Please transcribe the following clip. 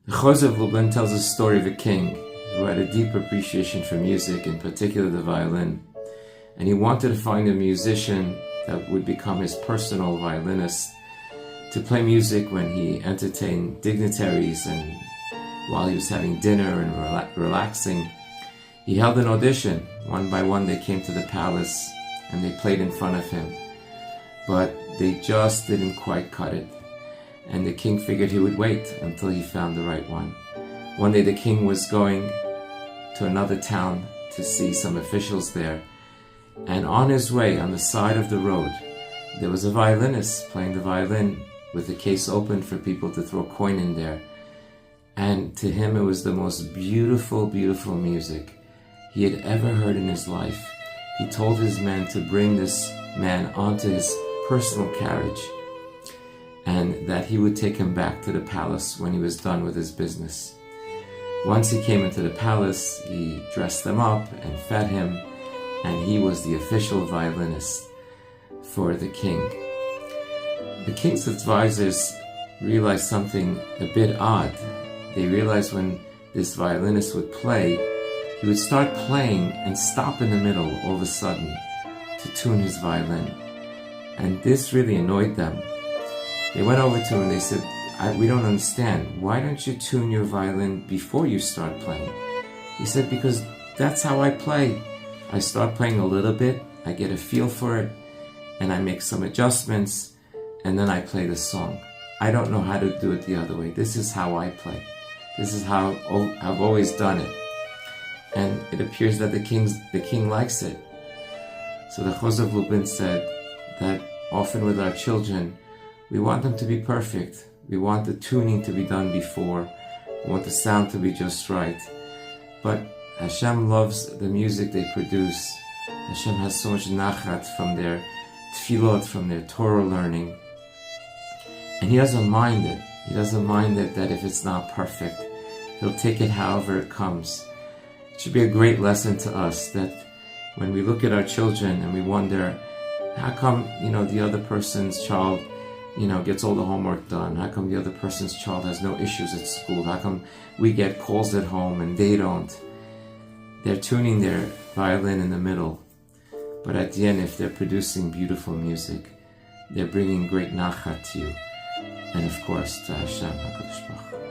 The Chozeh of Lublin tells a story of a king who had a deep appreciation for music, in particular the violin, and he wanted to find a musician that would become his personal violinist to play music when he entertained dignitaries and while he was having dinner and relaxing. He held an audition. One by one they came to the palace and they played in front of him, but they just didn't quite cut it. And the king figured he would wait until he found the right one. One day the king was going to another town to see some officials there, and on his way, on the side of the road, there was a violinist playing the violin with the case open for people to throw coin in there. And to him it was the most beautiful, beautiful music he had ever heard in his life. He told his men to bring this man onto his personal carriage and that he would take him back to the palace when he was done with his business. Once he came into the palace, he dressed him up and fed him, and he was the official violinist for the king. The king's advisors realized something a bit odd. They realized when this violinist would play, he would start playing and stop in the middle all of a sudden to tune his violin. And this really annoyed them. They went over to him and they said, we don't understand. Why don't you tune your violin before you start playing? He said, because that's how I play. I start playing a little bit, I get a feel for it, and I make some adjustments, and then I play the song. I don't know how to do it the other way. This is how I play. This is how I've always done it. And it appears that the king likes it. So the Chozeh of Lublin said that often with our children, we want them to be perfect. We want the tuning to be done before. We want the sound to be just right. But Hashem loves the music they produce. Hashem has so much nachat from their tefillot, from their Torah learning. And He doesn't mind it. He doesn't mind it that if it's not perfect, He'll take it however it comes. It should be a great lesson to us that when we look at our children and we wonder, how come, the other person's child, gets all the homework done? How come the other person's child has no issues at school? How come we get calls at home and they don't? They're tuning their violin in the middle. But at the end, if they're producing beautiful music, they're bringing great nachat to you. And of course, to Hashem HaKadosh Baruch Hu.